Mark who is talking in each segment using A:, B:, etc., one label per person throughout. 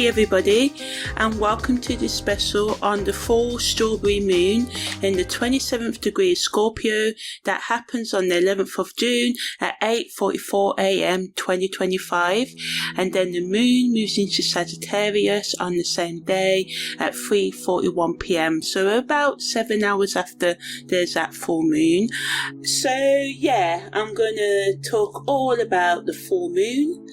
A: everybody, and welcome to this special on the full strawberry moon in the 27th degree of Scorpio that happens on the 11th of June at 8:44 a.m. 2025, and then the moon moves into Sagittarius on the same day at 3:41 p.m. so about 7 hours after there's that full moon. So yeah, I'm gonna talk all about the full moon.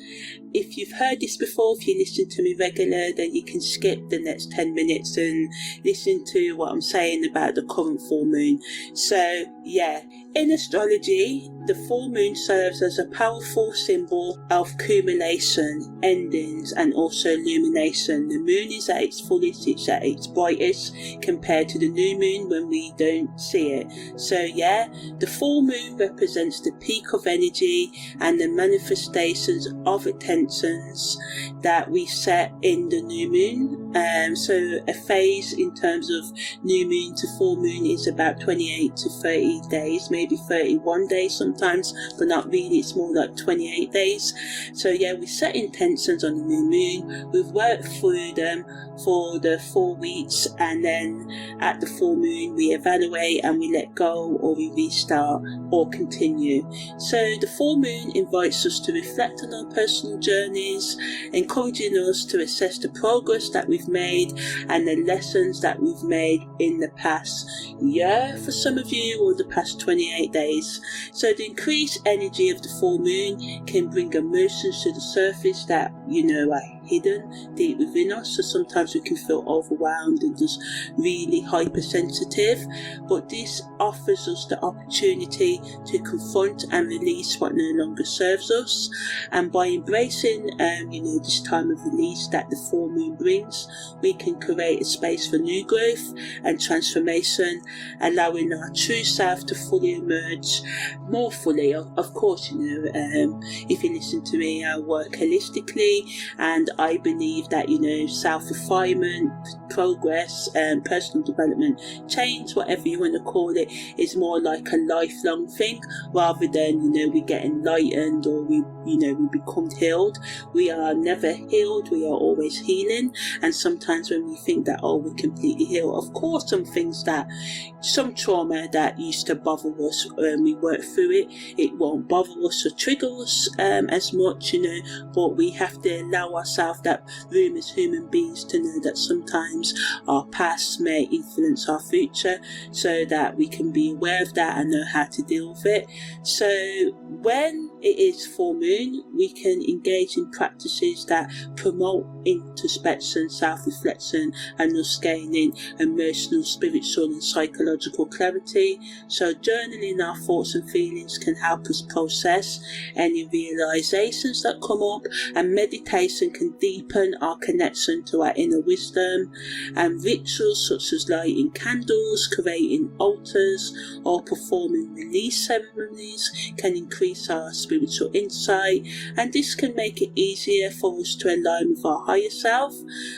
A: If you've heard this before, if you listen to me regular, then you can skip the next 10 minutes and listen to what I'm saying about the current full moon. So yeah, in astrology, the full moon serves as a powerful symbol of accumulation, endings, and also illumination. The moon is at its fullest, it's at its brightest compared to the new moon when we don't see it. So yeah, the full moon represents the peak of energy and the manifestations of intentions that we set in the new moon. So a phase in terms of new moon to full moon is about 28 to 30 days, maybe 31 days sometimes, but not really, it's more like 28 days. So yeah, we set intentions on the new moon, we've worked through them for the 4 weeks, and then at the full moon we evaluate and we let go, or we restart or continue. So the full moon invites us to reflect on our personal journeys, encouraging us to assess the progress that we've made and the lessons that we've made in the past year for some of you, or the past 28 days. So the increased energy of the full moon can bring emotions to the surface that are hidden deep within us. So sometimes we can feel overwhelmed and just really hypersensitive, but this offers us the opportunity to confront and release what no longer serves us. And by embracing this time of release that the full moon brings, we can create a space for new growth and transformation, allowing our true self to fully emerge more fully. Of course, if you listen to me, I work holistically, and I believe that self-refinement, progress, personal development, change, whatever you want to call it, is more like a lifelong thing, rather than we get enlightened or we become healed. We are never healed, we are always healing. And sometimes when we think that we're completely healed, of course some trauma that used to bother us, when we work through it, it won't bother us or trigger us as much, but we have to allow ourselves that room as human beings to know that sometimes our past may influence our future, so that we can be aware of that and know how to deal with it. So when it is full moon, we can engage in practices that promote introspection, self-reflection, and thus gaining emotional, spiritual and psychological clarity. So journaling our thoughts and feelings can help us process any realizations that come up, and meditation can deepen our connection to our inner wisdom. And rituals such as lighting candles, creating altars, or performing release ceremonies can increase our spiritual insight, and this can make it easier for us to align with our higher self.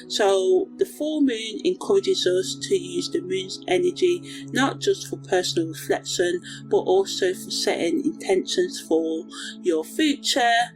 A: So the full moon encourages us to use the moon's energy not just for personal reflection, but also for setting intentions for your future,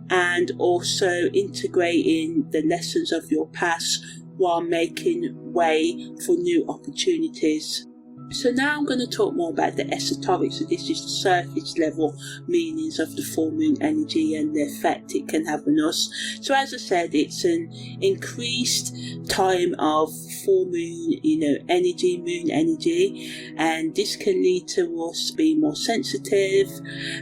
A: and also integrating the lessons of your past while making way for new opportunities. So now I'm going to talk more about the esoteric. So this is the surface level meanings of the full moon energy and the effect it can have on us. So as I said, it's an increased time of full moon, moon energy, and this can lead to us being more sensitive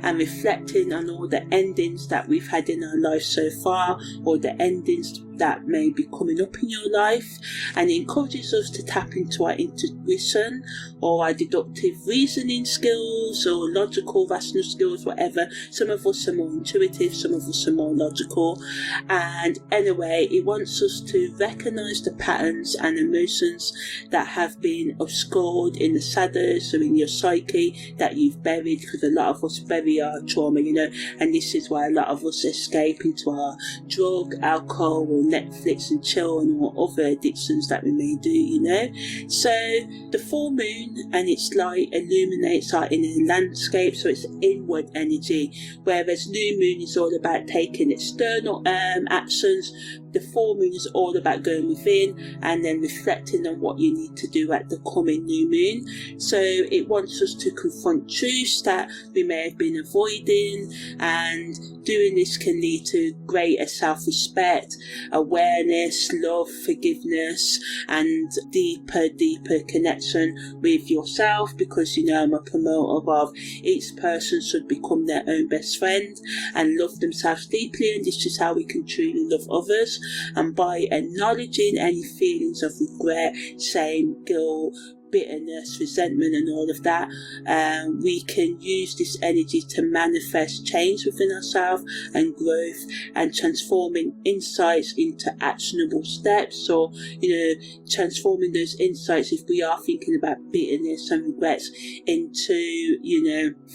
A: and reflecting on all the endings that we've had in our life so far, or the endings that may be coming up in your life, and it encourages us to tap into our intuition or our deductive reasoning skills or logical rational skills, whatever. Some of us are more intuitive, some of us are more logical, and anyway, it wants us to recognize the patterns and emotions that have been obscured in the shadows or in your psyche that you've buried, because a lot of us bury our trauma, and this is why a lot of us escape into our drug, alcohol, or Netflix and chill and all other addictions that we may do, So the full moon and its light illuminates our inner landscape, so it's inward energy, whereas new moon is all about taking external actions, the full moon is all about going within and then reflecting on what you need to do at the coming new moon. So it wants us to confront truths that we may have been avoiding, and doing this can lead to greater self-respect, awareness, love, forgiveness, and deeper connection with yourself, because I'm a promoter of each person should become their own best friend and love themselves deeply, and this is how we can truly love others. And by acknowledging any feelings of regret, shame, guilt, bitterness, resentment and all of that, we can use this energy to manifest change within ourselves and growth, and transforming insights into actionable steps, or transforming those insights, if we are thinking about bitterness and regrets, into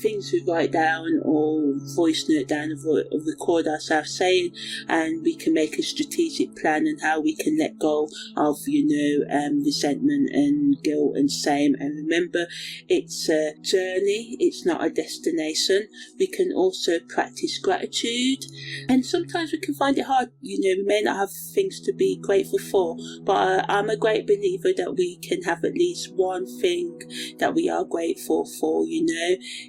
A: things we write down or voice note down or record ourselves saying, and we can make a strategic plan on how we can let go of resentment and guilt and shame. And remember, it's a journey, it's not a destination. We can also practice gratitude, and sometimes we can find it hard. We may not have things to be grateful for, but I'm a great believer that we can have at least one thing that we are grateful for, even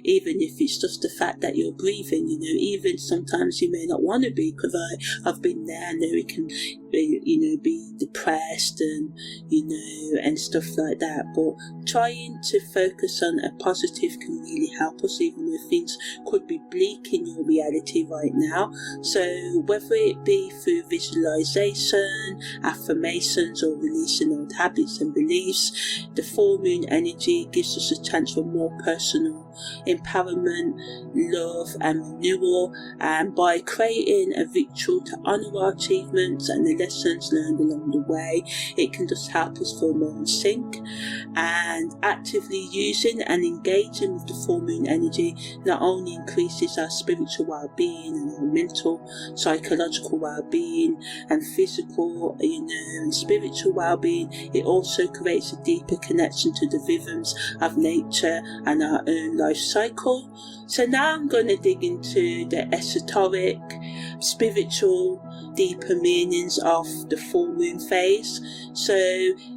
A: if it's just the fact that you're breathing. Even sometimes you may not want to be, because I've been there. I know it can be depressed and stuff like that, but trying to focus on a positive can really help us, even though things could be bleak in your reality right now. So whether it be through visualization, affirmations, or releasing old habits and beliefs, the full moon energy gives us a chance for more personal empowerment, love and renewal, and by creating a ritual to honour our achievements and the lessons learned along the way, it can just help us feel more in sync. And actively using and engaging with the full moon energy not only increases our spiritual well-being and our mental, psychological well-being and physical and spiritual well-being, it also creates a deeper connection to the rhythms of nature and our own life cycle. So now I'm going to dig into the esoteric, spiritual, deeper meanings of the full moon phase. So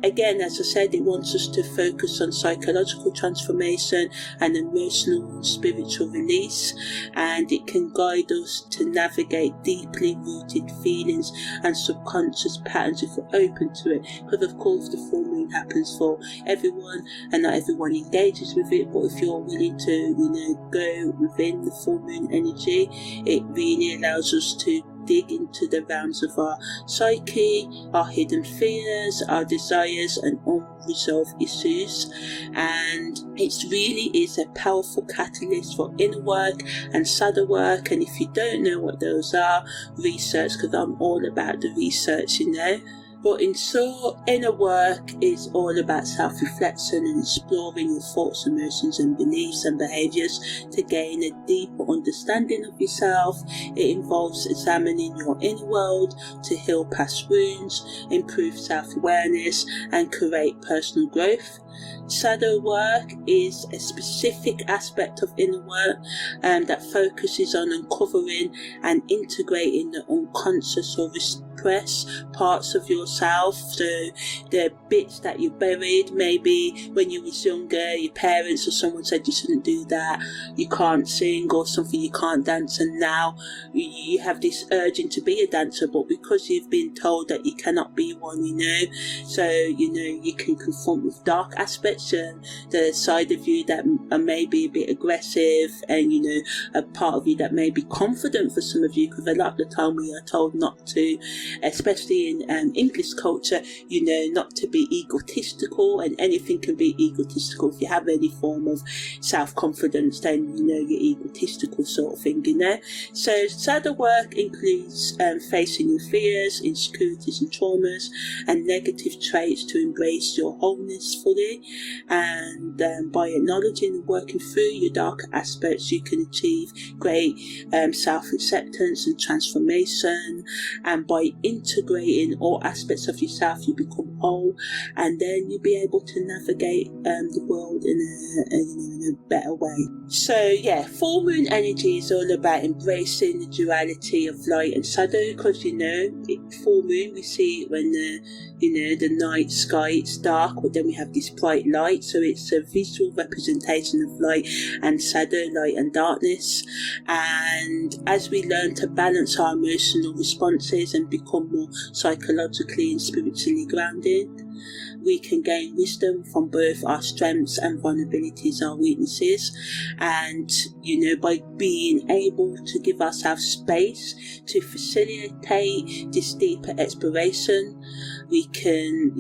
A: again, as I said, it wants us to focus on psychological transformation and emotional and spiritual release, and it can guide us to navigate deeply rooted feelings and subconscious patterns if we're open to it. Because of course the full moon happens for everyone and not everyone engages with it, but if you're willing to go within the full moon energy, it really allows us to dig into the realms of our psyche, our hidden fears, our desires and unresolved issues, and it really is a powerful catalyst for inner work and shadow work. And if you don't know what those are, research, because I'm all about the research, But in short, inner work is all about self-reflection and exploring your thoughts, emotions and beliefs and behaviours to gain a deeper understanding of yourself. It involves examining your inner world to heal past wounds, improve self-awareness and create personal growth. Shadow work is a specific aspect of inner work that focuses on uncovering and integrating the unconscious or repressed parts of yourself. So the bits that you buried, maybe when you was younger, your parents or someone said you shouldn't do that, you can't sing or something, you can't dance, and now you have this urging to be a dancer, but because you've been told that you cannot be one, so you can confront with dark aspects and the side of you that may be a bit aggressive, and a part of you that may be confident for some of you, because a lot of the time we are told not to, especially in English culture, not to be egotistical, and anything can be egotistical. If you have any form of self-confidence, then you're egotistical sort of thing, So shadow work includes facing your fears, insecurities and traumas and negative traits to embrace your wholeness fully. energy, and by acknowledging and working through your darker aspects, you can achieve great self-acceptance and transformation. And by integrating all aspects of yourself, you become whole, and then you'll be able to navigate the world in a better way. So yeah, full moon energy is all about embracing the duality of light and shadow, because full moon, we see it when the night sky, it's dark, but then we have this bright light, so it's a visual representation of light and shadow, light and darkness. And as we learn to balance our emotional responses and become more psychologically and spiritually grounded, we can gain wisdom from both our strengths and vulnerabilities, our weaknesses. And by being able to give ourselves space to facilitate this deeper exploration, we can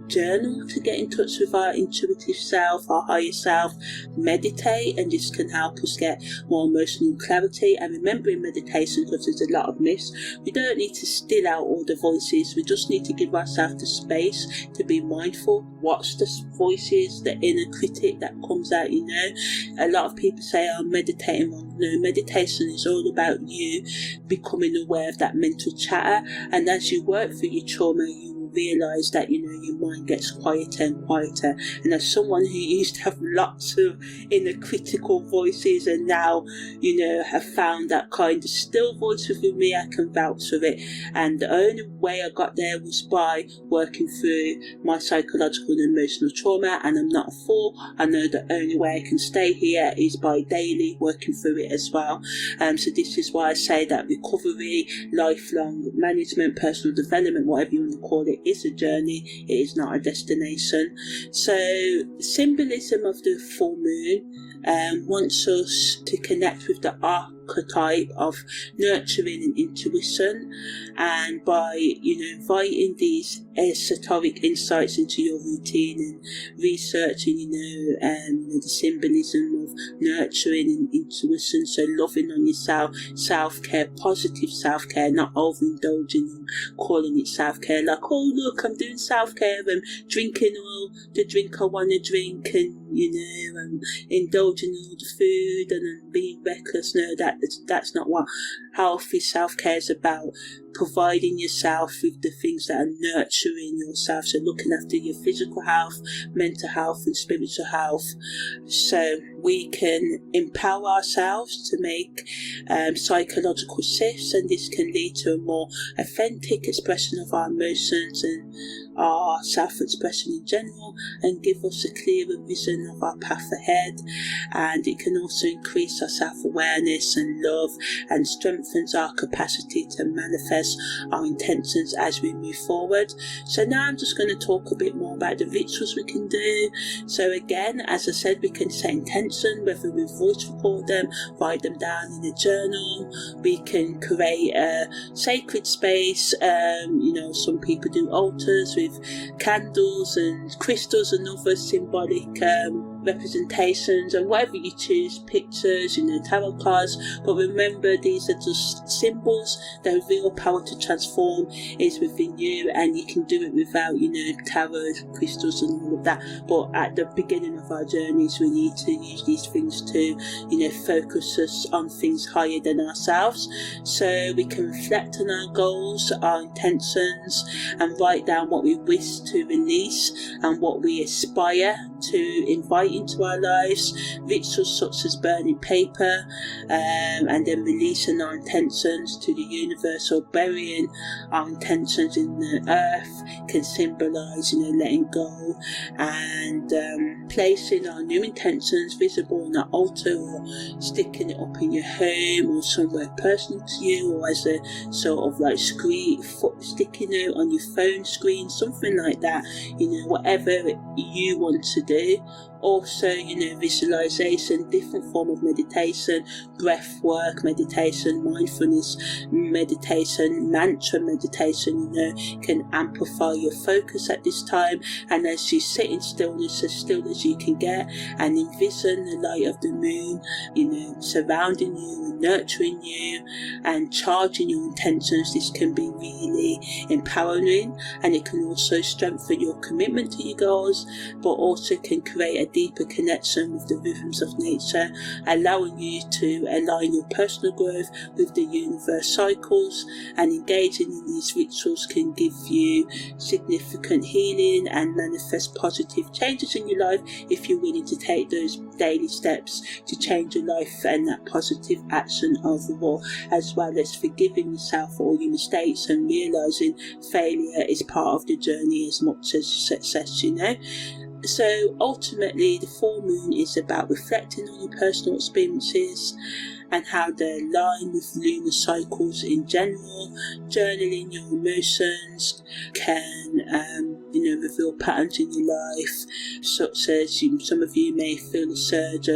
A: journal to get in touch with our intuitive self, our higher self, meditate, and this can help us get more emotional clarity. And remember, in meditation, because there's a lot of myths, we don't need to still out all the voices, we just need to give ourselves the space to be mindful, watch the voices, the inner critic that comes out. A lot of people say, I'm meditating wrong. No, meditation is all about you becoming aware of that mental chatter, and as you work through your trauma, you will realise that your mind gets quieter and quieter. And as someone who used to have lots of inner critical voices, and now have found that kind of still voice within me, I can vouch for it. And the only way I got there was by working through my psychological and emotional trauma, and I'm not a fool. I know the only way I can stay here is by daily working through it as well. So this is why I say that recovery, lifelong management, personal development, whatever you want to call it, is a journey. It is not a destination. So symbolism of the full moon wants us to connect with the archetype of nurturing and intuition, and by inviting these esoteric insights into your routine and researching the symbolism of nurturing and intuition, so loving on yourself, self-care, positive self-care, not overindulging and calling it self-care like, oh look, I'm doing self-care, I'm drinking all the drink I want to drink, and I'm indulging in all the food and I'm being reckless. No, that's not what healthy self-care is about. Providing yourself with the things that are nurturing yourself, so looking after your physical health, mental health and spiritual health, so we can empower ourselves to make psychological shifts, and this can lead to a more authentic expression of our emotions and our self-expression in general, and give us a clearer vision of our path ahead. And it can also increase our self-awareness and love, and strengthens our capacity to manifest our intentions as we move forward. So now I'm just going to talk a bit more about the rituals we can do. So again, as I said, we can set intention, whether we voice record them, write them down in a journal. We can create a sacred space. Some people do altars with candles and crystals and other symbolic representations, and whatever you choose, pictures, tarot cards. But remember, these are just symbols. The real power to transform is within you, and you can do it without tarot, crystals and all of that. But at the beginning of our journeys, we need to use these things to focus us on things higher than ourselves, so we can reflect on our goals, our intentions, and write down what we wish to release and what we aspire to invite into our lives. Rituals such as burning paper and then releasing our intentions to the universe, or burying our intentions in the earth, can symbolise letting go, and placing our new intentions visible on an altar, or sticking it up in your home or somewhere personal to you, or as a sort of like sticky note on your phone screen, something like that. Whatever you want to do, Also, visualization, different form of meditation, breath work meditation, mindfulness meditation, mantra meditation, can amplify your focus at this time. And as you sit in stillness, as still as you can get, and envision the light of the moon, surrounding you and nurturing you and charging your intentions, this can be really empowering, and it can also strengthen your commitment to your goals, but also can create a deeper connection with the rhythms of nature, allowing you to align your personal growth with the universe cycles. And engaging in these rituals can give you significant healing and manifest positive changes in your life if you're willing to take those daily steps to change your life and that positive action overall, as well as forgiving yourself for all your mistakes and realizing failure is part of the journey as much as success. So ultimately, the full moon is about reflecting on your personal experiences and how they align with lunar cycles in general. Journaling your emotions can reveal patterns in your life, such as some of you may feel a surge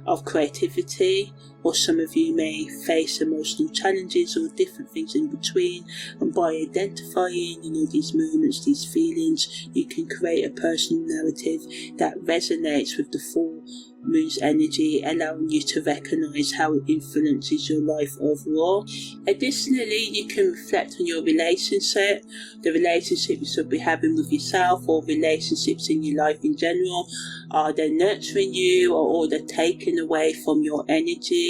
A: of creativity, or some of you may face emotional challenges or different things in between. And by identifying these moments, these feelings, you can create a personal narrative that resonates with the full moon's energy, allowing you to recognize how it influences your life overall. Additionally, you can reflect on your relationship, the relationships you'll be having with yourself, or relationships in your life in general. Are they nurturing you, or are they taking away from your energy?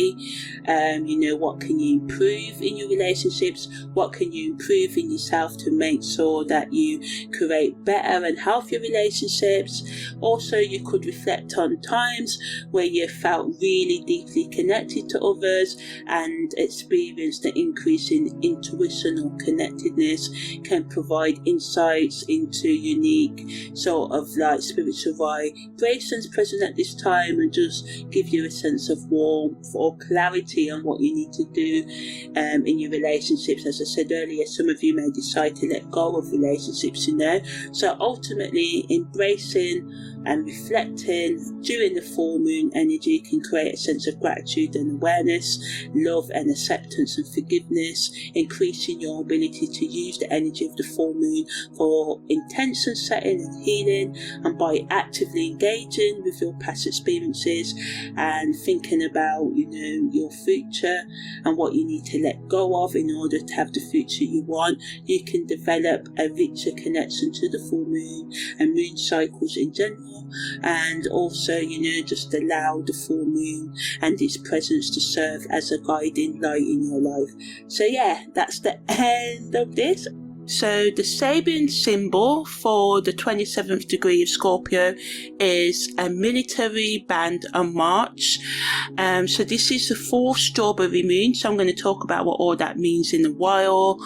A: What can you improve in your relationships? What can you improve in yourself to make sure that you create better and healthier relationships? Also, you could reflect on times where you felt really deeply connected to others and experienced an increase in intuition or connectedness, can provide insights into unique sort of spiritual vibrations present at this time, and just give you a sense of warmth or clarity on what you need to do in your relationships. As I said earlier, some of you may decide to let go of relationships, So ultimately, embracing and reflecting during the full moon energy can create a sense of gratitude and awareness, love and acceptance and forgiveness, increasing your ability to use the energy of the full moon for intention setting and healing. And by actively engaging with your past experiences and thinking about your future and what you need to let go of in order to have the future you want, you can develop a richer connection to the full moon and moon cycles in general, and also just allow the full moon and its presence to serve as a guiding light in your life. So yeah, that's the end of this. So the Sabian symbol for the 27th degree of Scorpio is a military band on march. So this is the fourth strawberry moon. So I'm going to talk about what all that means in a while.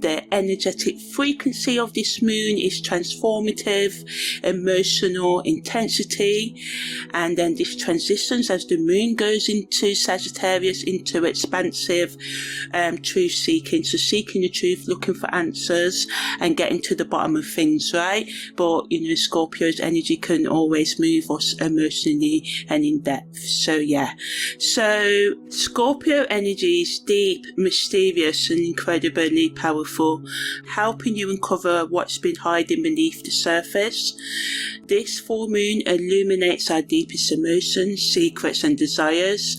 A: The energetic frequency of this moon is transformative, emotional intensity. And then this transitions as the moon goes into Sagittarius into expansive truth seeking. So seeking the truth, looking for answers and getting to the bottom of things, right? But Scorpio's energy can always move us emotionally and in depth. So yeah, so Scorpio energy is deep, mysterious and incredibly powerful, helping you uncover what's been hiding beneath the surface. This full moon illuminates our deepest emotions, secrets and desires,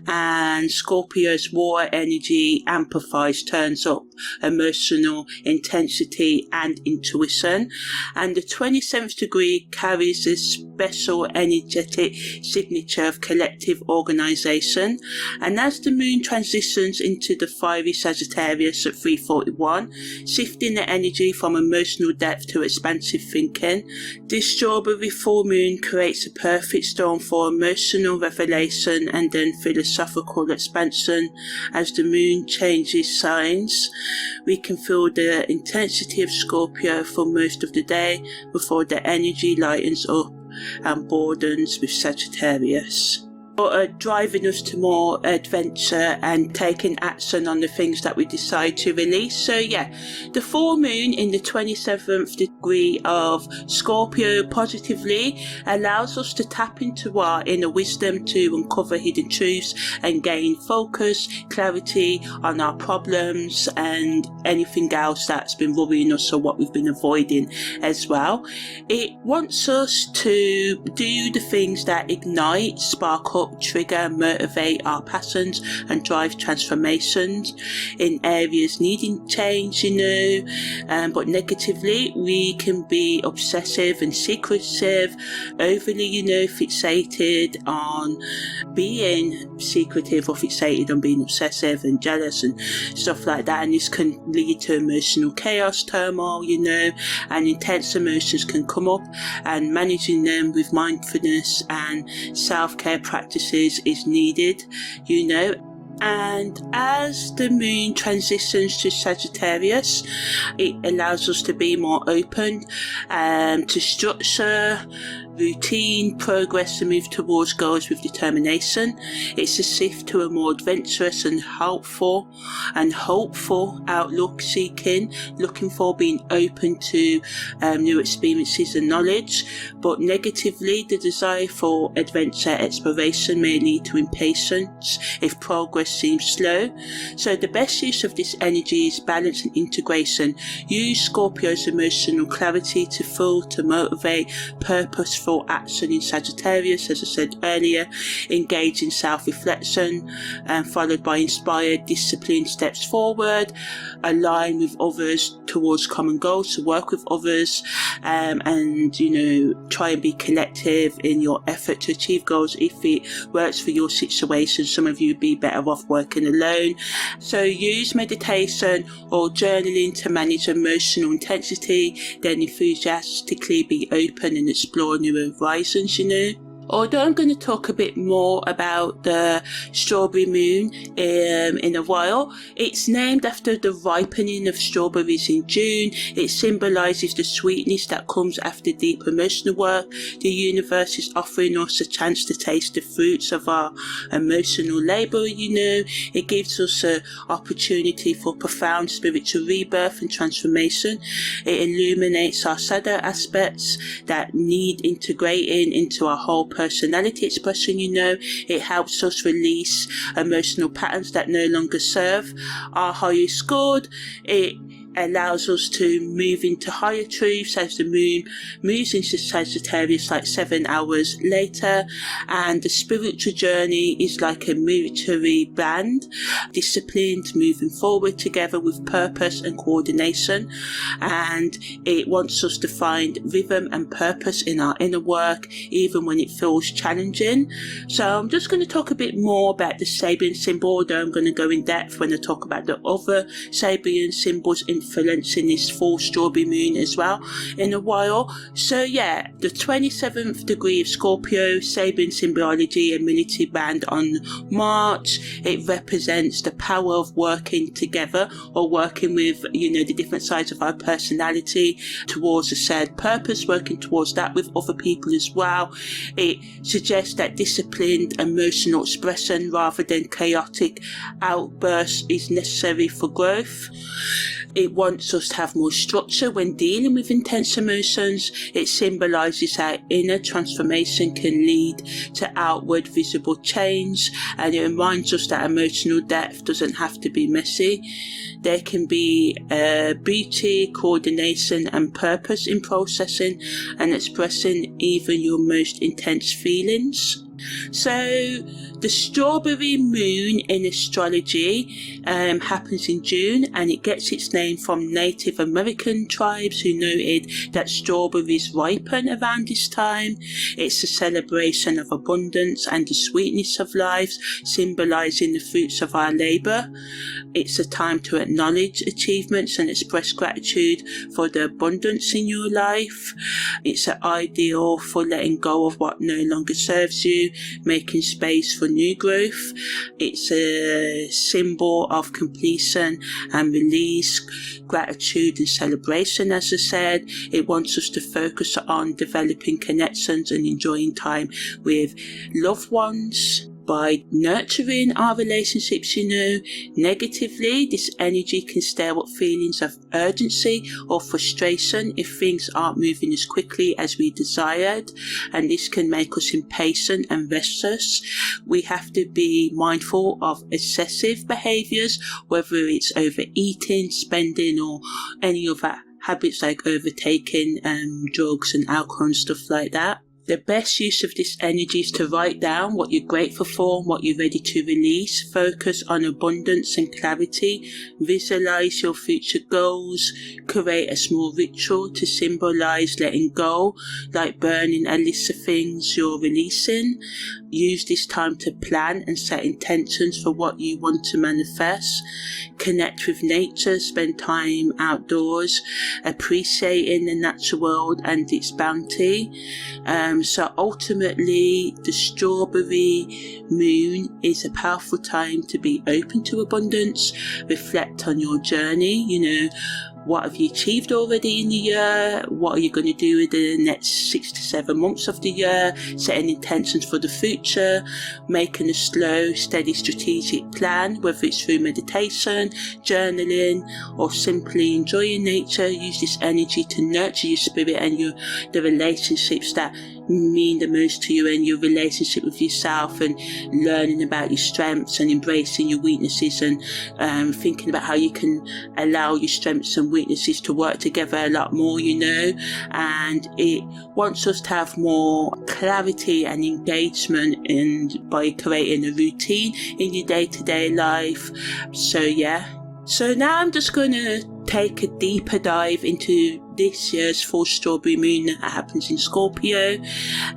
A: and Scorpio's water energy amplifies, turns up emotional intensity and intuition. And the 27th degree carries a special energetic signature of collective organization. And as the moon transitions into the fiery Sagittarius at 3:41, shifting the energy from emotional depth to expansive thinking, this strawberry full moon creates a perfect storm for emotional revelation and then philosophical expansion. As the moon changes signs, we can feel the intensity of Scorpio for most of the day before the energy lightens up and broadens with Sagittarius. but driving us to more adventure and taking action on the things that we decide to release. So yeah, the full moon in the 27th degree of Scorpio positively allows us to tap into our inner wisdom to uncover hidden truths and gain focus, clarity on our problems and anything else that's been worrying us or what we've been avoiding as well. It wants us to do the things that ignite, spark up, trigger, motivate our passions and drive transformations in areas needing change, but negatively we can be obsessive and secretive, overly, fixated on being secretive or fixated on being obsessive and jealous and stuff like that, and this can lead to emotional chaos, turmoil, and intense emotions can come up, and managing them with mindfulness and self-care practices is needed, And as the moon transitions to Sagittarius, it allows us to be more open to structure, routine, progress, and move towards goals with determination. It's a shift to a more adventurous and hopeful outlook seeking, looking for being open to new experiences and knowledge. But negatively, the desire for adventure exploration may lead to impatience if progress seems slow. So the best use of this energy is balance and integration. Use Scorpio's emotional clarity to motivate purposeful action in Sagittarius, as I said earlier. Engage in self-reflection followed by inspired, disciplined steps forward. Align with others towards common goals, to work with others, and try and be collective in your effort to achieve goals if it works for your situation. Some of you would be better off working alone. So use meditation or journaling to manage emotional intensity, then enthusiastically be open and explore new horizons, Although I'm going to talk a bit more about the strawberry moon in a while. It's named after the ripening of strawberries in June. It symbolises the sweetness that comes after deep emotional work. The universe is offering us a chance to taste the fruits of our emotional labour, It gives us an opportunity for profound spiritual rebirth and transformation. It illuminates our shadow aspects that need integrating into our whole personality expression. It helps us release emotional patterns that no longer serve our highest good. It allows us to move into higher truths as the moon moves into Sagittarius like 7 hours later, and the spiritual journey is like a military band, disciplined, moving forward together with purpose and coordination, and it wants us to find rhythm and purpose in our inner work even when it feels challenging. So I'm just going to talk a bit more about the Sabian symbol, although I'm going to go in depth when I talk about the other Sabian symbols influencing this full strawberry moon as well in a while. So yeah, the 27th degree of Scorpio, Sabian symbology, a military band on March. It represents the power of working together or working with, the different sides of our personality towards a shared purpose, working towards that with other people as well. It suggests that disciplined emotional expression rather than chaotic outbursts is necessary for growth. It wants us to have more structure when dealing with intense emotions. It symbolises how inner transformation can lead to outward visible change, and it reminds us that emotional depth doesn't have to be messy. There can be beauty, coordination and purpose in processing and expressing even your most intense feelings. So the strawberry moon in astrology happens in June, and it gets its name from Native American tribes who noted that strawberries ripen around this time. It's a celebration of abundance and the sweetness of life, symbolising the fruits of our labour. It's a time to acknowledge achievements and express gratitude for the abundance in your life. It's an ideal for letting go of what no longer serves you, making space for new growth. It's a symbol of completion and release, gratitude and celebration. As I said, it wants us to focus on developing connections and enjoying time with loved ones by nurturing our relationships. Negatively, this energy can stir up feelings of urgency or frustration if things aren't moving as quickly as we desired, and this can make us impatient and restless. We have to be mindful of excessive behaviours, whether it's overeating, spending, or any other habits like overtaking drugs and alcohol and stuff like that. The best use of this energy is to write down what you're grateful for and what you're ready to release. Focus on abundance and clarity. Visualize your future goals. Create a small ritual to symbolize letting go, like burning a list of things you're releasing. Use this time to plan and set intentions for what you want to manifest. Connect with nature, spend time outdoors, appreciating the natural world and its bounty. So ultimately, the strawberry moon is a powerful time to be open to abundance. Reflect on your journey. What have you achieved already in the year? What are you going to do in the next 6 to 7 months of the year? Setting intentions for the future, making a slow, steady, strategic plan, whether it's through meditation, journaling, or simply enjoying nature. Use this energy to nurture your spirit and the relationships that mean the most to you, and your relationship with yourself, and learning about your strengths and embracing your weaknesses, and thinking about how you can allow your strengths and weaknesses to work together a lot more, and it wants us to have more clarity and engagement by creating a routine in your day-to-day life. So now I'm just going to take a deeper dive into this year's full strawberry moon that happens in Scorpio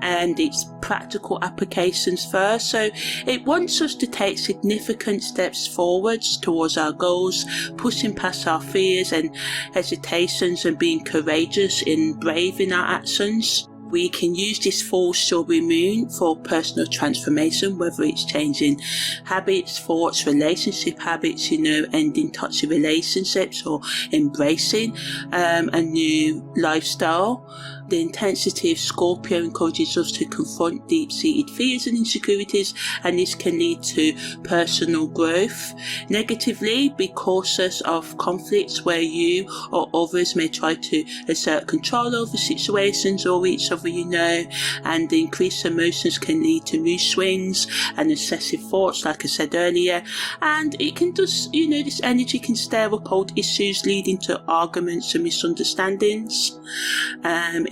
A: and its practical applications first. So it wants us to take significant steps forwards towards our goals, pushing past our fears and hesitations and being courageous and brave in our actions. We can use this full strawberry moon for personal transformation, whether it's changing habits, thoughts, relationship habits, ending toxic relationships, or embracing a new lifestyle. The intensity of Scorpio encourages us to confront deep-seated fears and insecurities, and this can lead to personal growth. Negatively, be cautious of conflicts where you or others may try to assert control over situations or each other, and the increased emotions can lead to mood swings and excessive thoughts, like I said earlier, and it can just, this energy can stir up old issues, leading to arguments and misunderstandings.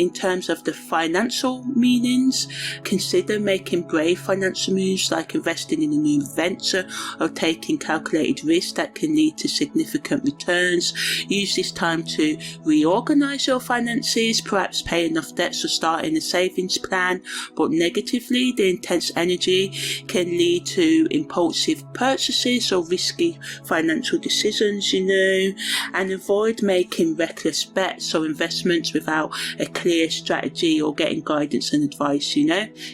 A: In terms of the financial meanings, consider making brave financial moves like investing in a new venture or taking calculated risks that can lead to significant returns. Use this time to reorganize your finances, perhaps paying off debts or starting a savings plan. But negatively, the intense energy can lead to impulsive purchases or risky financial decisions, and avoid making reckless bets or investments without a clear strategy or getting guidance and advice.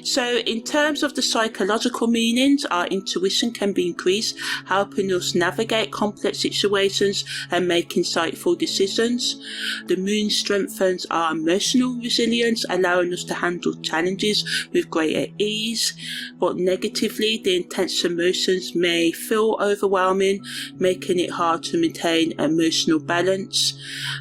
A: So in terms of the psychological meanings, our intuition can be increased, helping us navigate complex situations and make insightful decisions. The moon strengthens our emotional resilience, allowing us to handle challenges with greater ease. But negatively, the intense emotions may feel overwhelming, making it hard to maintain emotional balance.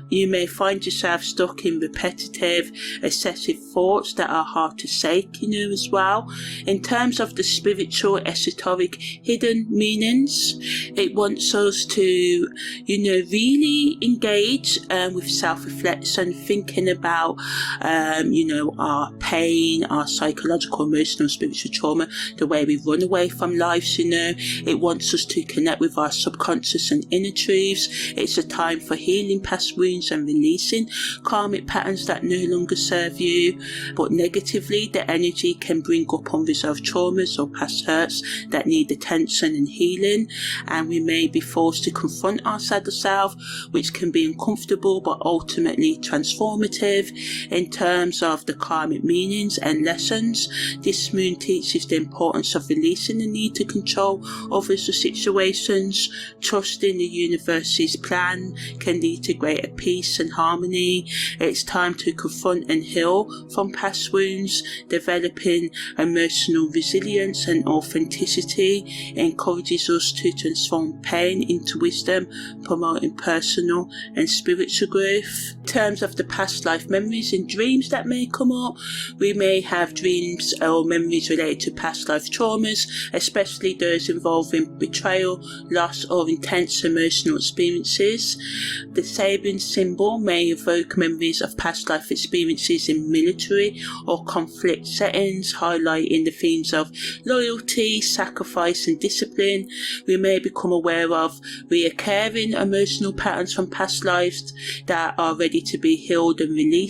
A: You may find yourself stuck in repetitive, excessive thoughts that are hard to shake, as well. In terms of the spiritual, esoteric, hidden meanings, it wants us to, really engage with self-reflection, thinking about, our pain, our psychological, emotional, spiritual trauma, the way we run away from life. It wants us to connect with our subconscious and inner truths. It's a time for healing past wounds and releasing karmic patterns that no longer serve you. But negatively, the energy can bring up unresolved traumas or past hurts that need attention and healing, and we may be forced to confront our shadow self, which can be uncomfortable but ultimately transformative in terms of the karmic meanings and lessons. This moon teaches the importance of releasing the need to control others or situations. Trusting the universe's plan can lead to greater peace and harmony. It's time to confront and heal from past wounds. Developing emotional resilience and authenticity encourages us to transform pain into wisdom, promoting personal and spiritual growth. In terms of the past life memories and dreams that may come up, we may have dreams or memories related to past life traumas, especially those involving betrayal, loss, or intense emotional experiences. The sabin symbol may evoke memories of past life experiences in military or conflict settings, highlighting the themes of loyalty, sacrifice, and discipline. We may become aware of reoccurring emotional patterns from past lives that are ready to be healed and released,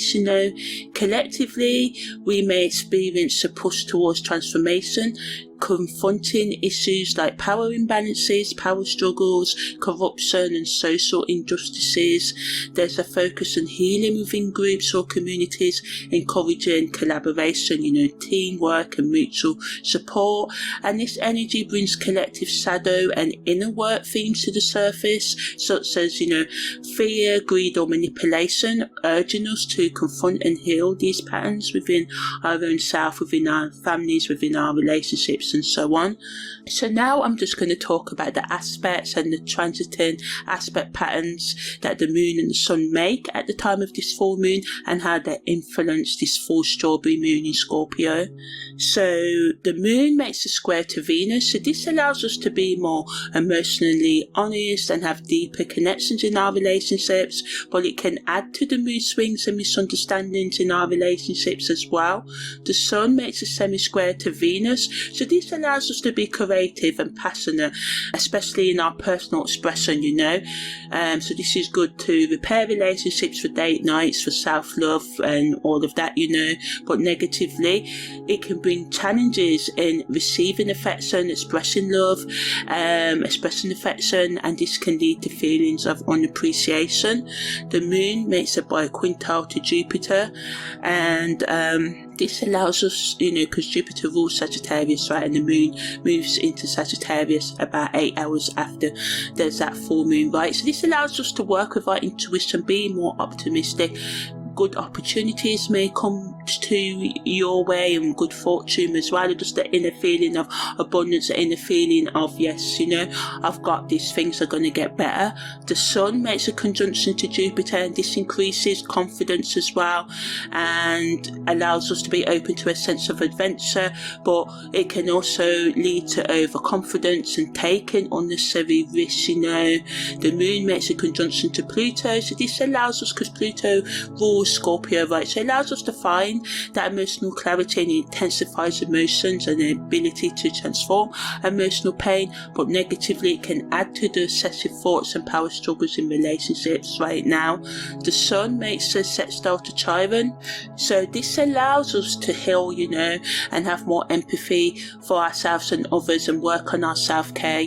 A: Collectively, we may experience a push towards transformation, confronting issues like power imbalances, power struggles, corruption, and social injustices. There's a focus on healing within groups or communities, encouraging collaboration, teamwork and mutual support. And this energy brings collective shadow and inner work themes to the surface, such as, fear, greed, or manipulation, urging us to confront and heal these patterns within our own self, within our families, within our relationships, and so on. So now I'm just going to talk about the aspects and the transiting aspect patterns that the moon and the sun make at the time of this full moon, and how they influence this full strawberry moon in Scorpio. So the moon makes a square to Venus, so this allows us to be more emotionally honest and have deeper connections in our relationships, but it can add to the mood swings and misunderstandings in our relationships as well. The sun makes a semi-square to Venus, so this allows us to be creative and passionate, especially in our personal expression, so this is good to repair relationships, for date nights, for self-love and all of that, but negatively it can bring challenges in receiving affection, expressing love, expressing affection, and this can lead to feelings of unappreciation. The moon makes a biquintile to Jupiter, and this allows us, because Jupiter rules Sagittarius, right, and the moon moves into Sagittarius about 8 hours after there's that full moon, right? So this allows us to work with our intuition, be more optimistic. Good opportunities may come to your way, and good fortune as well, just the inner feeling of abundance, the inner feeling of, yes, I've got this, things are going to get better. The sun makes a conjunction to Jupiter, and this increases confidence as well, and allows us to be open to a sense of adventure, but it can also lead to overconfidence and taking unnecessary risks. The moon makes a conjunction to Pluto, so this allows us, because Pluto rules Scorpio, right, so it allows us to find that emotional clarity, and it intensifies emotions and the ability to transform emotional pain, but negatively it can add to the excessive thoughts and power struggles in relationships right now. The sun makes a sextile to Chiron, so this allows us to heal, and have more empathy for ourselves and others, and work on our self-care,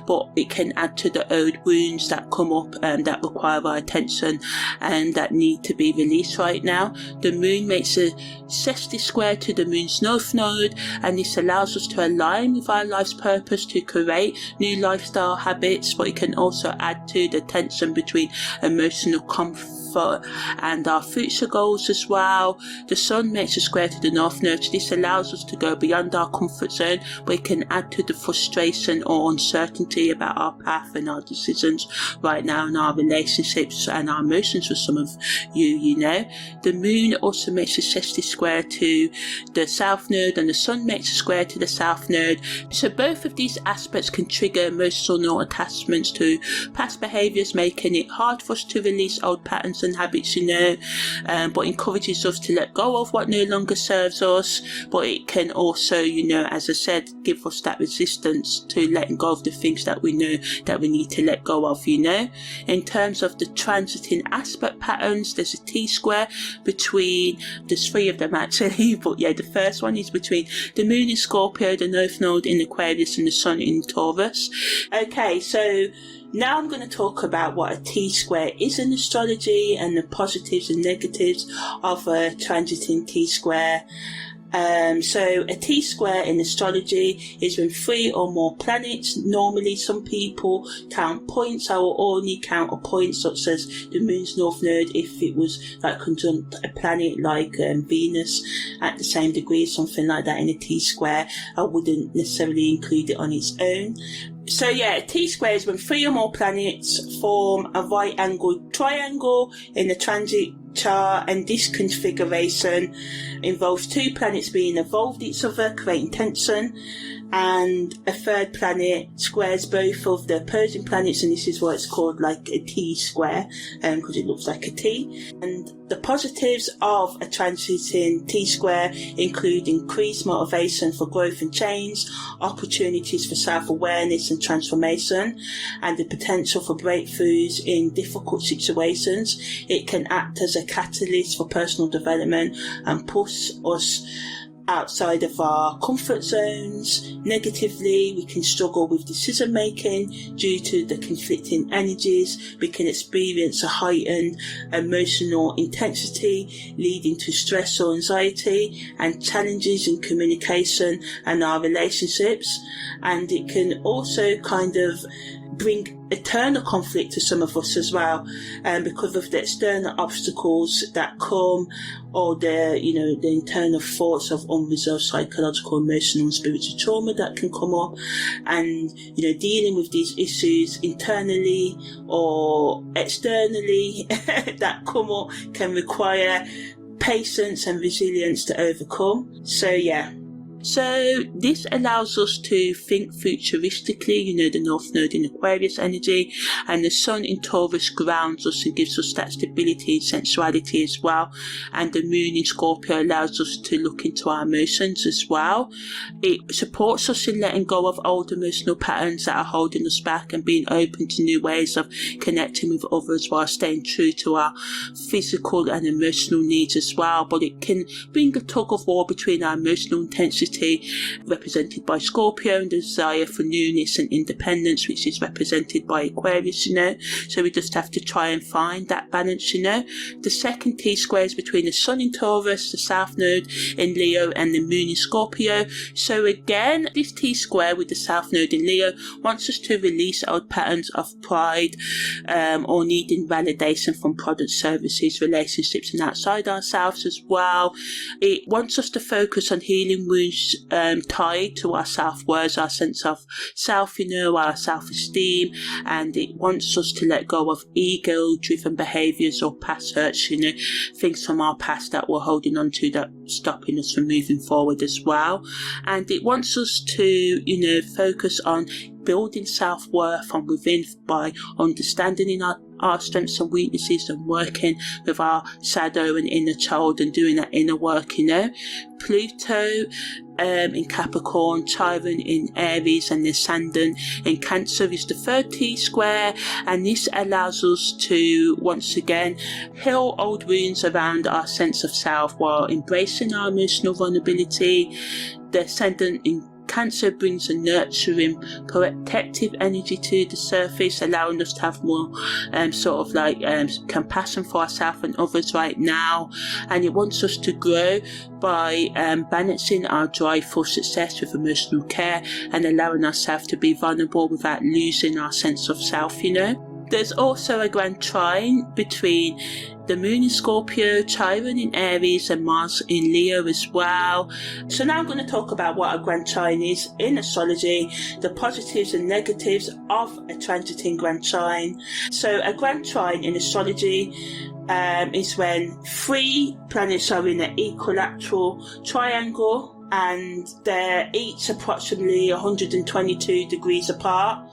A: but it can add to the old wounds that come up that require our attention and that need to be released right now. The moon makes a sextile square to the moon's north node, and this allows us to align with our life's purpose to create new lifestyle habits, but it can also add to the tension between emotional comfort and our future goals as well. The sun makes a square to the north node, so this allows us to go beyond our comfort zone, but it can add to the frustration or uncertainty about our path and our decisions right now in our relationships and our emotions for some of you. The moon also makes a sextile square to the south node, and the sun makes a square to the south node, so both of these aspects can trigger emotional attachments to past behaviours, making it hard for us to release old patterns and habits, but encourages us to let go of what no longer serves us. But it can also, as I said, give us that resistance to letting go of the things that we know that we need to let go of, In terms of the transiting aspect patterns, there's a T-square between, there's 3 of them actually, but yeah, the first one is between the moon in Scorpio, the North Node in Aquarius, and the sun in Taurus. Okay, so now I'm going to talk about what a T-square is in astrology and the positives and negatives of a transiting T-square. So a T-square in astrology is when 3 or more planets, normally some people count points. I will only count a point such as the moon's north node if it was like conjunct a planet like Venus at the same degree, something like that in a T-square. I wouldn't necessarily include it on its own. So yeah, a T-square is when 3 or more planets form a right-angled triangle in the transit chart, and this configuration involves 2 planets being involved each other, creating tension, and a third planet squares both of the opposing planets, and this is why it's called like a T-square, because it looks like a T. And the positives of a transiting T-square include increased motivation for growth and change, opportunities for self-awareness and transformation, and the potential for breakthroughs in difficult situations. It can act as a catalyst for personal development and push us outside of our comfort zones. Negatively, we can struggle with decision making due to the conflicting energies. We can experience a heightened emotional intensity, leading to stress or anxiety and challenges in communication and our relationships. And it can also kind of bring eternal conflict to some of us as well, because of the external obstacles that come, or the internal thoughts of unresolved psychological, emotional and spiritual trauma that can come up. And dealing with these issues internally or externally that come up can require patience and resilience to overcome. So this allows us to think futuristically, the North Node in Aquarius energy, and the Sun in Taurus grounds us and gives us that stability and sensuality as well. And the Moon in Scorpio allows us to look into our emotions as well. It supports us in letting go of old emotional patterns that are holding us back and being open to new ways of connecting with others while staying true to our physical and emotional needs as well. But it can bring a tug of war between our emotional intensity, represented by Scorpio, and the desire for newness and independence, which is represented by Aquarius, so we just have to try and find that balance. The second T-square is between the Sun in Taurus, the South Node in Leo, and the Moon in Scorpio. So again, this T-square with the South Node in Leo wants us to release old patterns of pride, or needing validation from products, services, relationships and outside ourselves as well. It wants us to focus on healing wounds tied to our self-worth, our sense of self, our self-esteem, and it wants us to let go of ego-driven behaviours or past hurts, things from our past that we're holding on to that stopping us from moving forward as well. And it wants us to, focus on building self-worth from within by understanding our strengths and weaknesses and working with our shadow and inner child and doing that inner work. Pluto in Capricorn, Chiron in Aries, and the Ascendant in Cancer is the third T-square, and this allows us to once again heal old wounds around our sense of self while embracing our emotional vulnerability. The Ascendant in Cancer brings a nurturing, protective energy to the surface, allowing us to have more compassion for ourselves and others right now. And it wants us to grow by balancing our drive for success with emotional care and allowing ourselves to be vulnerable without losing our sense of self. There's also a grand trine between the Moon in Scorpio, Chiron in Aries, and Mars in Leo as well. So now I'm going to talk about what a grand trine is in astrology, the positives and negatives of a transiting grand trine. So a grand trine in astrology is when 3 planets are in an equilateral triangle and they're each approximately 122 degrees apart.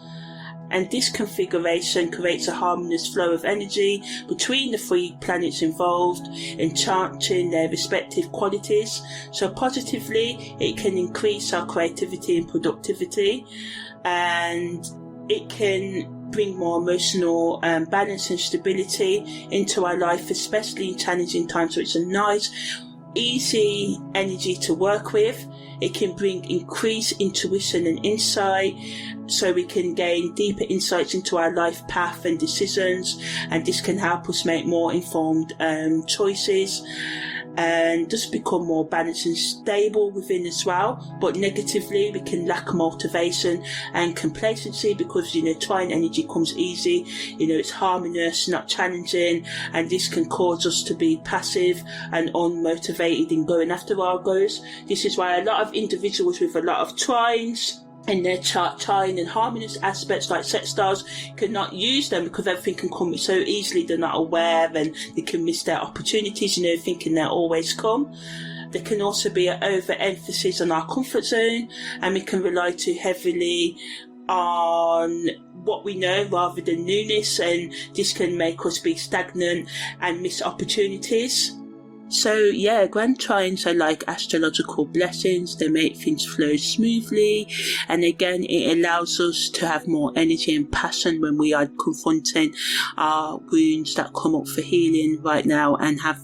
A: And this configuration creates a harmonious flow of energy between the three planets involved, enchanting their respective qualities. So positively, it can increase our creativity and productivity, and it can bring more emotional balance and stability into our life, especially in challenging times. So it's a nice, easy energy to work with. It can bring increased intuition and insight, so we can gain deeper insights into our life path and decisions, and this can help us make more informed choices and just become more balanced and stable within as well. But negatively, we can lack motivation and complacency, because trine energy comes easy, it's harmonious, not challenging, and this can cause us to be passive and unmotivated in going after our goals. This is why a lot of individuals with a lot of trines in their chart, trine and harmonious aspects like sextiles cannot use them, because everything can come so easily. They're not aware and they can miss their opportunities, thinking they'll always come. There can also be an overemphasis on our comfort zone, and we can rely too heavily on what we know rather than newness, and this can make us be stagnant and miss opportunities. So yeah, grand trines are like astrological blessings. They make things flow smoothly, and again, it allows us to have more energy and passion when we are confronting our wounds that come up for healing right now, and have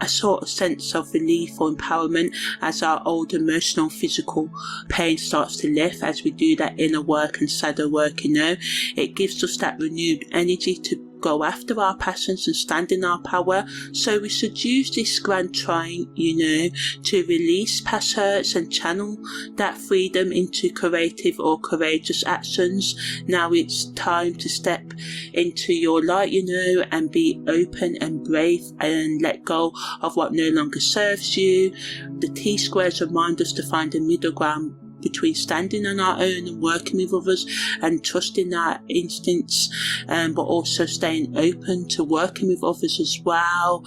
A: a sort of sense of relief or empowerment as our old emotional, physical pain starts to lift as we do that inner work and shadow work. It gives us that renewed energy to go after our passions and stand in our power. So we should use this grand trine, to release past hurts and channel that freedom into creative or courageous actions. Now it's time to step into your light, and be open and brave and let go of what no longer serves you. The T-squares remind us to find a middle ground between standing on our own and working with others and trusting our instincts, but also staying open to working with others as well.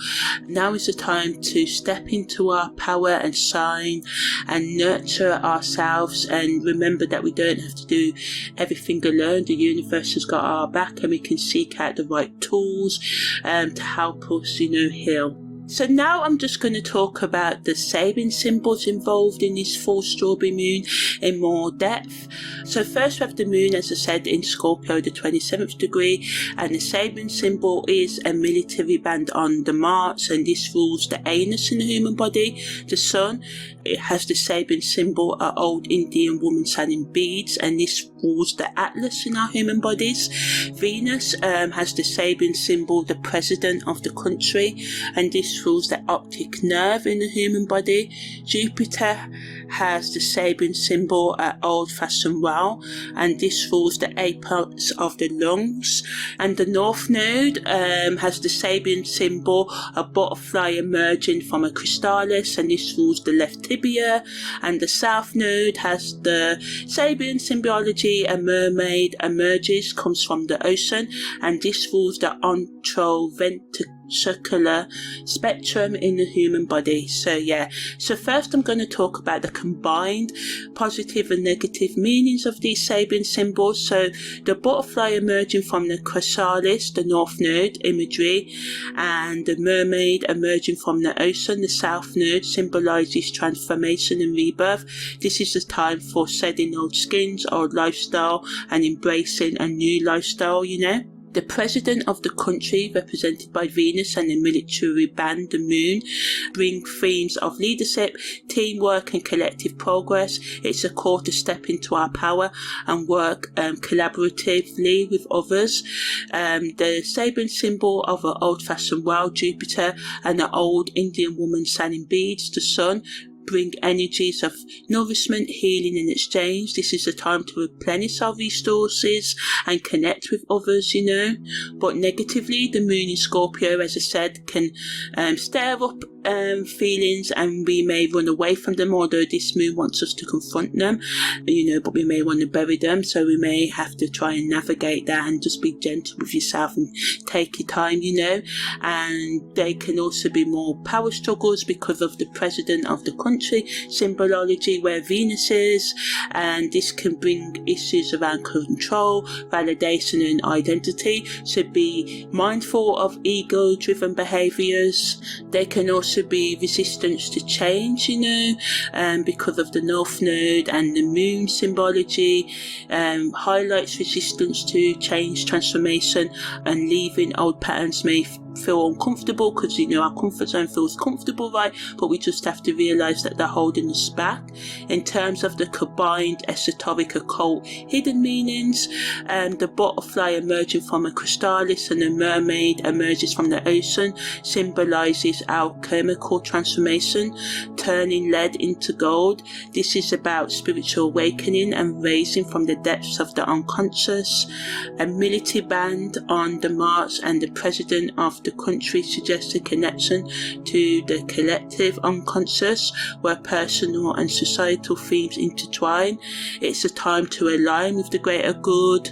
A: Now is the time to step into our power and shine and nurture ourselves, and remember that we don't have to do everything alone. The universe has got our back, and we can seek out the right tools to help us, heal. So now I'm just going to talk about the Sabin symbols involved in this full strawberry moon in more depth. So first we have the moon, as I said, in Scorpio, the 27th degree, and the Sabin symbol is a military band on the march, and this rules the anus in the human body. The sun, it has the Sabin symbol, an old Indian woman selling beads, and this rules the atlas in our human bodies. Venus has the Sabin symbol, the president of the country, and this rules the optic nerve in the human body. Jupiter has the Sabin symbol, an old-fashioned well, and this rules the apex of the lungs. And the North Node has the Sabin symbol, a butterfly emerging from a chrysalis, and this rules the left tibia. And the South Node has the Sabin symbology, a mermaid emerges, comes from the ocean, and this rules the antroventricular spectrum in the human body. So first I'm going to talk about the combined positive and negative meanings of these Sabin symbols. So the butterfly emerging from the chrysalis, the North Node imagery, and the mermaid emerging from the ocean, the South Node, symbolises transformation and rebirth. This is the time for shedding old skins, old lifestyle, and embracing a new lifestyle. The president of the country, represented by Venus, and the military band, the moon, bring themes of leadership, teamwork and collective progress. It's a call to step into our power and work collaboratively with others. The Sabin symbol of an old-fashioned well, Jupiter, and an old Indian woman selling beads, the sun, bring energies of nourishment, healing and exchange. This is a time to replenish our resources and connect with others, But negatively, the moon in Scorpio, as I said, can stir up feelings, and we may run away from them, although this moon wants us to confront them, but we may want to bury them. So we may have to try and navigate that and just be gentle with yourself and take your time, And they can also be more power struggles because of the president of the country, complementary symbology where Venus is, and this can bring issues around control, validation and identity. So be mindful of ego-driven behaviours. There can also be resistance to change, because of the North Node, and the Moon symbology highlights resistance to change, transformation, and leaving old patterns may feel uncomfortable because our comfort zone feels comfortable, right? But we just have to realize that they're holding us back. In terms of the combined esoteric, occult, hidden meanings, the butterfly emerging from a chrysalis and the mermaid emerges from the ocean symbolizes alchemical transformation, turning lead into gold. This is about spiritual awakening and raising from the depths of the unconscious. A military band on the march and the president of the country suggests a connection to the collective unconscious where personal and societal themes intertwine. It's a time to align with the greater good.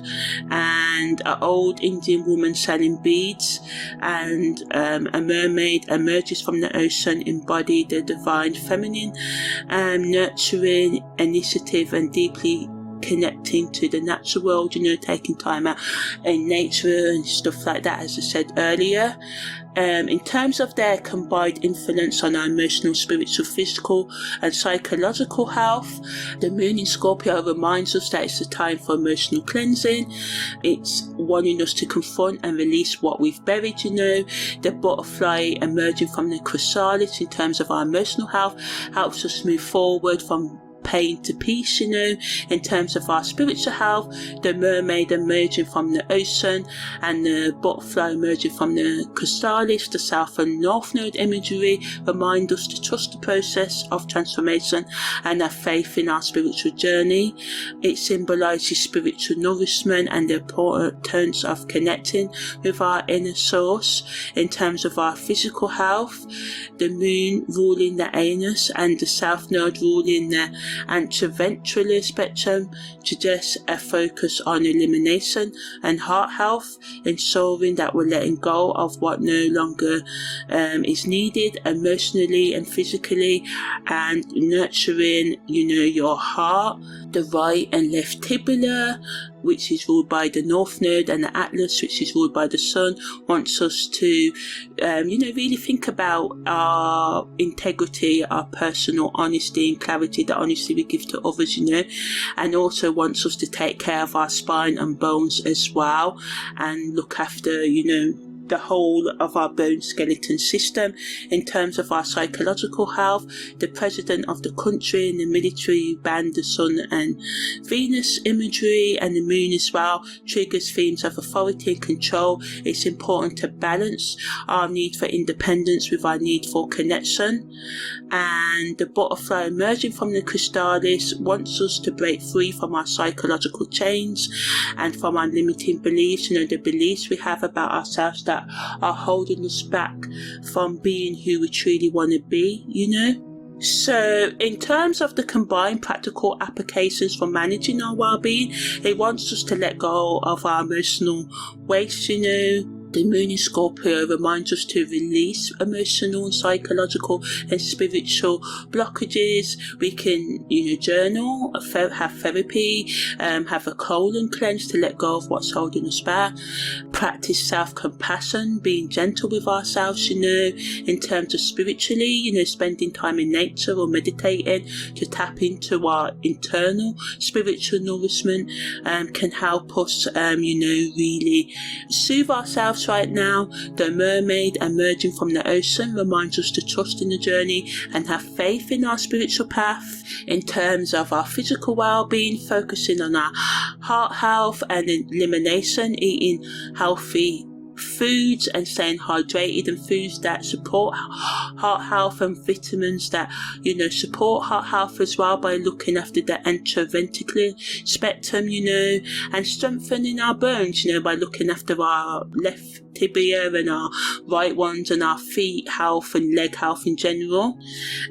A: And an old Indian woman selling beads, and a mermaid emerges from the ocean, embody the divine feminine, nurturing, initiative, and deeply connecting to the natural world, taking time out in nature and stuff like that, as I said earlier. In terms of their combined influence on our emotional, spiritual, physical and psychological health, the Moon in Scorpio reminds us that it's a time for emotional cleansing. It's wanting us to confront and release what we've buried, The butterfly emerging from the chrysalis in terms of our emotional health helps us move forward from pain to peace, in terms of our spiritual health. The mermaid emerging from the ocean and the butterfly emerging from the chrysalis, the south and north node imagery remind us to trust the process of transformation and have faith in our spiritual journey. It symbolises spiritual nourishment and the importance of connecting with our inner source. In terms of our physical health, the moon ruling the anus and the south node ruling the anteventricular spectrum suggests a focus on elimination and heart health, ensuring that we're letting go of what no longer is needed emotionally and physically, and nurturing, your heart. The right and left tibula, which is ruled by the North Node, and the Atlas, which is ruled by the Sun, wants us to, really think about our integrity, our personal honesty and clarity, the honesty we give to others, and also wants us to take care of our spine and bones as well, and look after, the whole of our bone skeleton system. In terms of our psychological health, the president of the country and the military band, the Sun and Venus imagery, and the moon as well, triggers themes of authority and control. It's important to balance our need for independence with our need for connection. And the butterfly emerging from the chrysalis wants us to break free from our psychological chains and from our limiting beliefs, the beliefs we have about ourselves that are holding us back from being who we truly want to be, So in terms of the combined practical applications for managing our well-being, it wants us to let go of our emotional waste, The moon in Scorpio reminds us to release emotional and psychological and spiritual blockages. We can, journal, have therapy, have a colon cleanse to let go of what's holding us back. Practice self-compassion, being gentle with ourselves, in terms of spiritually, spending time in nature or meditating to tap into our internal spiritual nourishment can help us, really soothe ourselves right now. The mermaid emerging from the ocean reminds us to trust in the journey and have faith in our spiritual path. In terms of our physical well-being, focusing on our heart health and elimination, eating healthy foods and staying hydrated, and foods that support heart health, and vitamins that support heart health as well, by looking after the anteventricular spectrum, and strengthening our bones, by looking after our left tibia and our right ones, and our feet health and leg health in general.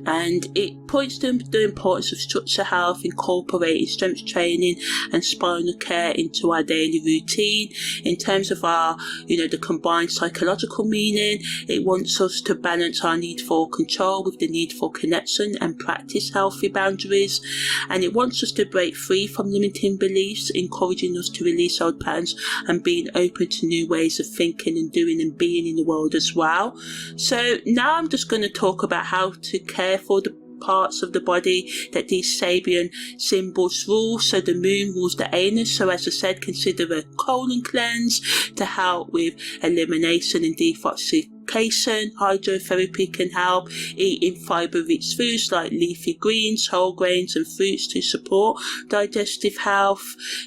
A: And it points to the importance of structure health, incorporating strength training and spinal care into our daily routine. In terms of our, the combined psychological meaning, it wants us to balance our need for control with the need for connection and practice healthy boundaries. And it wants us to break free from limiting beliefs, encouraging us to release old patterns and being open to new ways of thinking and doing and being in the world as well. So now I'm just going to talk about how to care for the parts of the body that these Sabian symbols rule. So the moon rules the anus, so as I said, consider a colon cleanse to help with elimination and detoxification. Hydrotherapy can help. Eating fibre-rich foods like leafy greens, whole grains and fruits to support digestive health.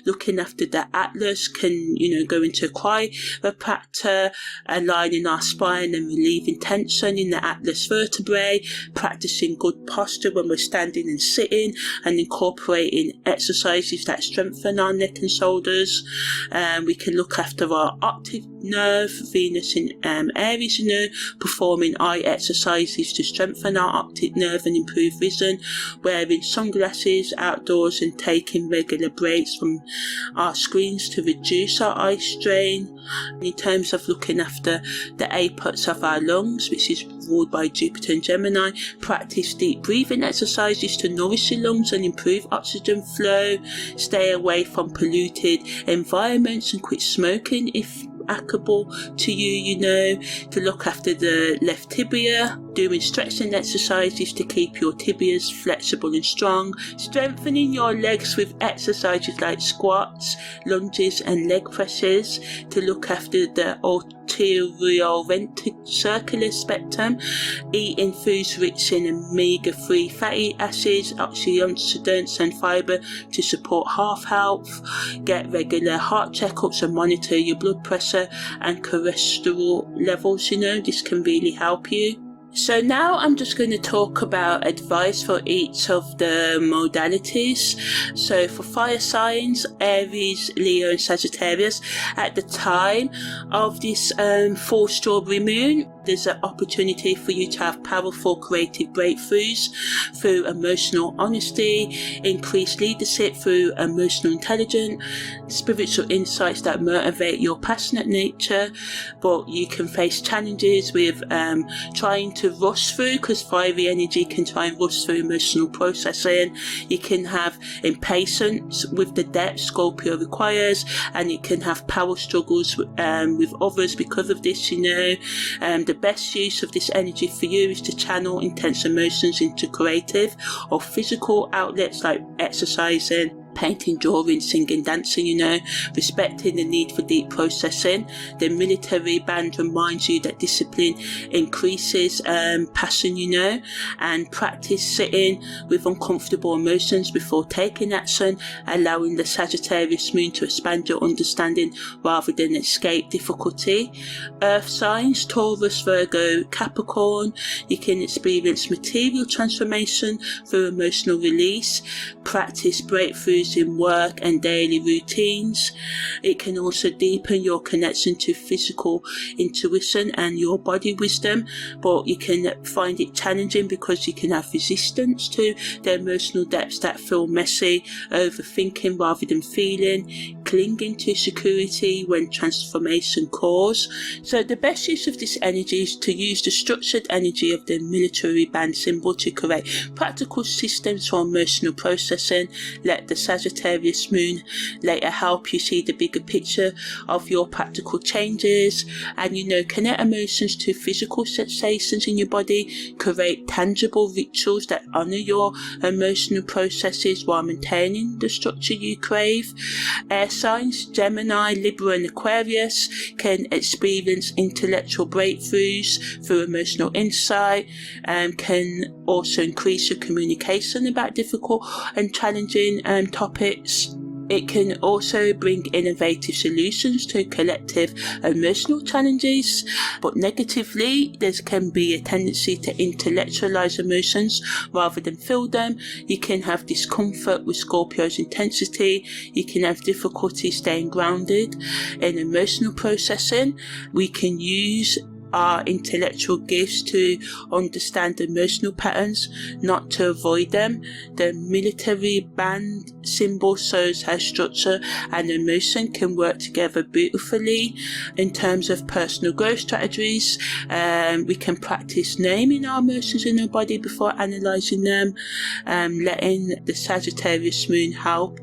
A: Looking after the atlas can, go into chiropractor, aligning our spine and relieving tension in the atlas vertebrae, practicing good posture when we're standing and sitting, and incorporating exercises that strengthen our neck and shoulders. We can look after our optic nerve, Venus in Aries, performing eye exercises to strengthen our optic nerve and improve vision, wearing sunglasses outdoors and taking regular breaks from our screens to reduce our eye strain. In terms of looking after the apex of our lungs, which is ruled by Jupiter and Gemini, practice deep breathing exercises to nourish your lungs and improve oxygen flow. Stay away from polluted environments and quit smoking if applicable to you, to look after the left tibia, doing stretching exercises to keep your tibias flexible and strong, strengthening your legs with exercises like squats, lunges and leg presses to look after the arterioventricular spectrum, eating foods rich in omega-3 fatty acids, antioxidants and fibre to support heart health. Get regular heart checkups and monitor your blood pressure and cholesterol levels. This can really help you. So now I'm just going to talk about advice for each of the modalities. So for fire signs, Aries, Leo and Sagittarius, at the time of this full strawberry moon, there's an opportunity for you to have powerful creative breakthroughs through emotional honesty, increased leadership through emotional intelligence, spiritual insights that motivate your passionate nature. But you can face challenges with trying to rush through, because fiery energy can try and rush through emotional processing. You can have impatience with the depth Scorpio requires, and you can have power struggles with others because of this. The best use of this energy for you is to channel intense emotions into creative or physical outlets like exercising, painting, drawing, singing, dancing, respecting the need for deep processing. The military band reminds you that discipline increases passion, and practice sitting with uncomfortable emotions before taking action, allowing the Sagittarius moon to expand your understanding rather than escape difficulty. Earth signs, Taurus, Virgo, Capricorn, you can experience material transformation through emotional release, practice breakthroughs in work and daily routines. It can also deepen your connection to physical intuition and your body wisdom, but you can find it challenging because you can have resistance to the emotional depths that feel messy, overthinking rather than feeling, clinging to security when transformation calls. So the best use of this energy is to use the structured energy of the military band symbol to create practical systems for emotional processing. Let the Sagittarius moon later help you see the bigger picture of your practical changes, and connect emotions to physical sensations in your body. Create tangible rituals that honor your emotional processes while maintaining the structure you crave. Air signs, Gemini, Libra and Aquarius, can experience intellectual breakthroughs through emotional insight, and can also increase your communication about difficult and challenging topics. It can also bring innovative solutions to collective emotional challenges, but negatively, there can be a tendency to intellectualize emotions rather than feel them. You can have discomfort with Scorpio's intensity. You can have difficulty staying grounded in emotional processing. We can use our intellectual gifts to understand emotional patterns, not to avoid them. The military band symbol shows how structure and emotion can work together beautifully. In terms of personal growth strategies, we can practice naming our emotions in our body before analysing them, letting the Sagittarius moon help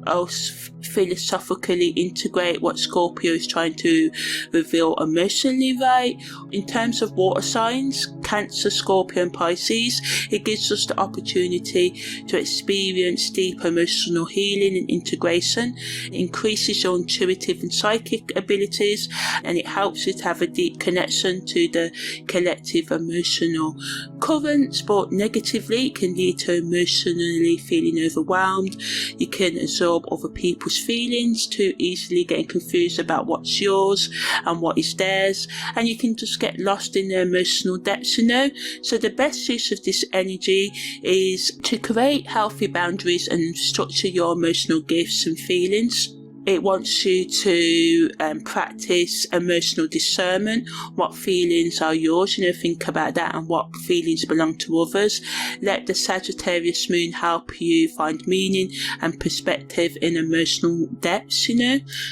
A: us philosophically integrate what Scorpio is trying to reveal emotionally right. In terms of water signs, Cancer, Scorpio and Pisces, it gives us the opportunity to experience deep emotional healing and integration. It increases your intuitive and psychic abilities, and it helps you to have a deep connection to the collective emotional currents, but negatively it can lead to emotionally feeling overwhelmed. You can absorb other people's feelings, too easily getting confused about what's yours and what is theirs, and you can just get lost in the emotional depths, So the best use of this energy is to create healthy boundaries and structure your emotional gifts and feelings. It wants you to practice emotional discernment. What feelings are yours? Think about that, and what feelings belong to others. Let the Sagittarius moon help you find meaning and perspective in emotional depths,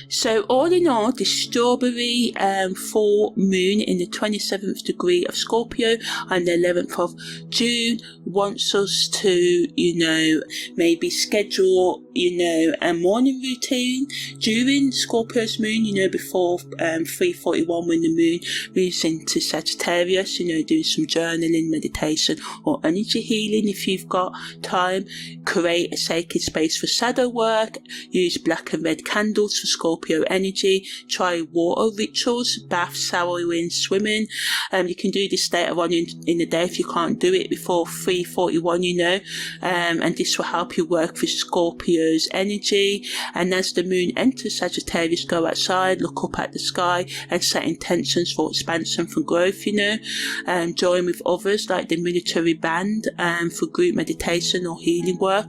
A: So all in all, the strawberry full moon in the 27th degree of Scorpio on the 11th of June wants us to, maybe schedule, a morning routine during Scorpio's moon, before 3:41 when the moon moves into Sagittarius, doing some journaling, meditation or energy healing if you've got time. Create a sacred space for shadow work. Use black and red candles for Scorpio energy. Try water rituals, baths, showering, swimming. You can do this later on in the day if you can't do it before 3:41, and this will help you work with Scorpio's energy. And as the moon enters Sagittarius, go outside, look up at the sky and set intentions for expansion, for growth, join with others like the military band for group meditation or healing work.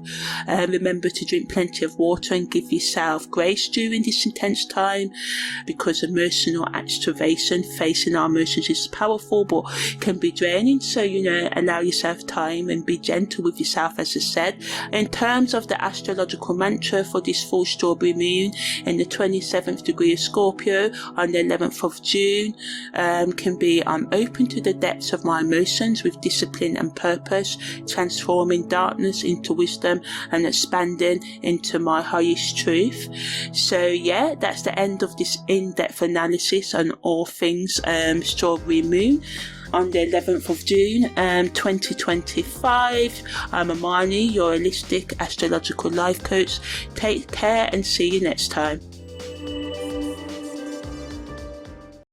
A: Remember to drink plenty of water and give yourself grace during this intense time, because emotional activation, facing our emotions, is powerful but can be draining. So allow yourself time and be gentle with yourself, as I said. In terms of the astrological mantra for this full strawberry moon in the 27th degree of Scorpio on the 11th of June, can be, I'm open to the depths of my emotions with discipline and purpose, transforming darkness into wisdom and expanding into my highest truth. So yeah, that's the end of this in-depth analysis on all things strawberry moon on the 11th of June 2025. I'm Amani, your holistic astrological life coach. Take care and see you next time.